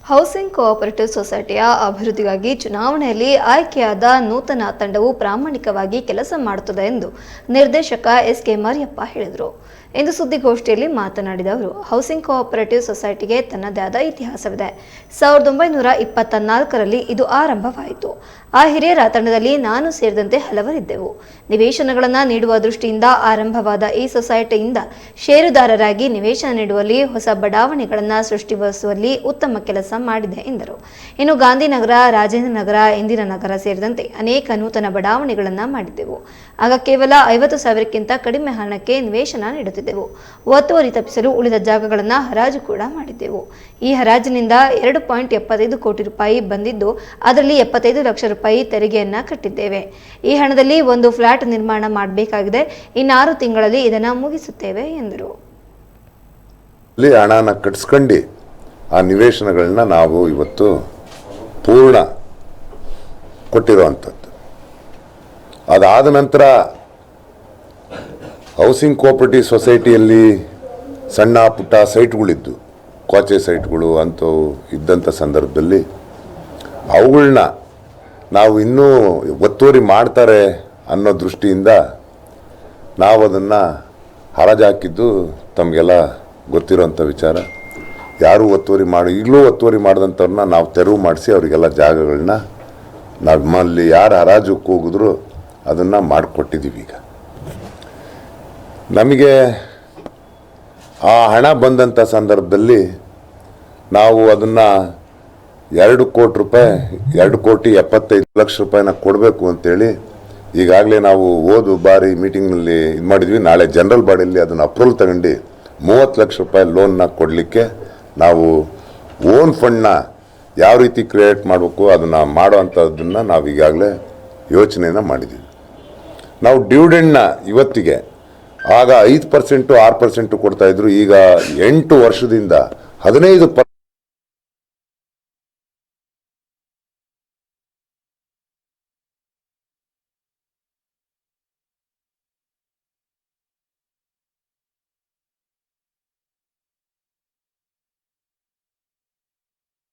Housing cooperative ಸೊಸೈಟಿಯ ಅಭಿವೃದ್ಧಿಗಾಗಿ ಚುನಾವಣೆಯಲ್ಲಿ ಆಯ್ಕೆಯಾದ ನೂತನ ತಂಡವು ಪ್ರಾಮಾಣಿಕವಾಗಿ ಕೆಲಸ ಮಾಡುತ್ತದೆ ಎಂದು ನಿರ್ದೇಶಕ ಎಸ್.ಕೆ. ಮರಿಯಪ್ಪ ಹೇಳಿದರು. ಇಂದು ಸುದ್ದಿಗೋಷ್ಠಿಯಲ್ಲಿ ಮಾತನಾಡಿದ ಅವರು, ಹೌಸಿಂಗ್ ಕೋಆಪರೇಟಿವ್ ಸೊಸೈಟಿಗೆ ತನ್ನದೇ ಆದ ಇತಿಹಾಸವಿದೆ. 1924ರಲ್ಲಿ ಇದು ಆರಂಭವಾಯಿತು. ಆ ಹಿರಿಯರ ತಂಡದಲ್ಲಿ ನಾನು ಸೇರಿದಂತೆ ಹಲವರಿದ್ದೆವು. ನಿವೇಶನಗಳನ್ನು ನೀಡುವ ದೃಷ್ಟಿಯಿಂದ ಆರಂಭವಾದ ಈ ಸೊಸೈಟಿಯಿಂದ ಷೇರುದಾರರಾಗಿ ನಿವೇಶನ ನೀಡುವಲ್ಲಿ, ಹೊಸ ಬಡಾವಣೆಗಳನ್ನು ಸೃಷ್ಟಿಸುವಲ್ಲಿ ಉತ್ತಮ ಕೆಲಸ ಮಾಡಿದೆ ಎಂದರು. ಇನ್ನು ಗಾಂಧಿನಗರ, ರಾಜೇಂದ್ರ ನಗರ, ಇಂದಿರಾ ನಗರ ಸೇರಿದಂತೆ ಅನೇಕ ನೂತನ ಬಡಾವಣೆಗಳನ್ನು ಮಾಡಿದ್ದೆವು. ಆಗ ಕೇವಲ 50,000ಕ್ಕಿಂತ ಕಡಿಮೆ ಹಣಕ್ಕೆ ನಿವೇಶನ ನೀಡುತ್ತಿದ್ದೆವು. ಒತ್ತುವರಿ ತಪ್ಪಿಸಲು ಉಳಿದ ಜಾಗಗಳನ್ನು ಹರಾಜು ಕೂಡ ಮಾಡಿದ್ದೆವು. ಈ ಹರಾಜಿನಿಂದ 2.75 ಕೋಟಿ ರೂಪಾಯಿ ಬಂದಿದ್ದು, ಅದರಲ್ಲಿ 75 ಲಕ್ಷ ರೂಪಾಯಿ ತೆರಿಗೆಯನ್ನ ಕಟ್ಟಿದ್ದೇವೆ. ಈ ಹಣದಲ್ಲಿ ಒಂದು ಫ್ಲಾಟ್ ನಿರ್ಮಾಣ ಮಾಡಬೇಕಾಗಿದೆ. ಇನ್ನು 6 ತಿಂಗಳಲ್ಲಿ ಇದನ್ನು ಮುಗಿಸುತ್ತೇವೆ ಎಂದರು. ಹಣನ ಕಟ್ಸ್ಕೊಂಡು ಆ ನಿವೇಶನಗಳನ್ನ ನಾವು ಇವತ್ತು ಪೂರ್ಣ ಕೊಟ್ಟಿರುವಂಥದ್ದು. ಅದಾದ ನಂತರ ಹೌಸಿಂಗ್ ಕೋಆಪರೇಟಿವ್ ಸೊಸೈಟಿಯಲ್ಲಿ ಸಣ್ಣ ಪುಟ್ಟ ಸೈಟ್ಗಳಿದ್ದು, ಕ್ವಾಚೆ ಸೈಟ್ಗಳು ಅಂಥವು ಇದ್ದಂಥ ಸಂದರ್ಭದಲ್ಲಿ ಅವುಗಳನ್ನ ನಾವು ಇನ್ನೂ ಒತ್ತುವರಿ ಮಾಡ್ತಾರೆ ಅನ್ನೋ ದೃಷ್ಟಿಯಿಂದ ನಾವು ಅದನ್ನು ಹರಾಜು ಹಾಕಿದ್ದು ತಮಗೆಲ್ಲ ಗೊತ್ತಿರೋಂಥ ವಿಚಾರ. ಯಾರು ಈಗಲೂ ಒತ್ತುವರಿ ಮಾಡಿದಂಥವ್ರನ್ನ ನಾವು ತೆರವು ಮಾಡಿಸಿ ಅವರಿಗೆಲ್ಲ ಜಾಗಗಳನ್ನ ನಮ್ಮಲ್ಲಿ ಯಾರು ಹರಾಜಕ್ಕೆ ಹೋಗಿದ್ರು ಅದನ್ನು ಮಾಡಿಕೊಟ್ಟಿದ್ದೀವಿ. ಈಗ ನಮಗೆ ಆ ಹಣ ಬಂದಂಥ ಸಂದರ್ಭದಲ್ಲಿ ನಾವು ಅದನ್ನು 2 ಕೋಟಿ 75 ಲಕ್ಷ ರೂಪಾಯಿನ ಕೊಡಬೇಕು ಅಂತೇಳಿ ಈಗಾಗಲೇ ನಾವು ಬಾರಿ ಮೀಟಿಂಗ್ನಲ್ಲಿ ಇದು ಮಾಡಿದ್ವಿ. ನಾಳೆ ಜನರಲ್ ಬಾಡಿಯಲ್ಲಿ ಅದನ್ನು ಅಪ್ರೂವಲ್ ತಗೊಂಡು 30 ಲಕ್ಷ ರೂಪಾಯಿ ಲೋನ್ನ ಕೊಡಲಿಕ್ಕೆ ನಾವು ಓನ್ ಫಂಡ್ನ ಯಾವ ರೀತಿ ಕ್ರಿಯೇಟ್ ಮಾಡಬೇಕು ಅದನ್ನು ಮಾಡೋವಂಥದ್ದನ್ನು ನಾವು ಈಗಾಗಲೇ ಯೋಚನೆಯನ್ನು ಮಾಡಿದ್ದೀವಿ. ನಾವು ಡಿವಿಡೆಂಡ್ನ ಇವತ್ತಿಗೆ ಆಗ 5% 6% ಕೊಡ್ತಾಯಿದ್ರು. ಈಗ 8 ವರ್ಷದಿಂದ 15%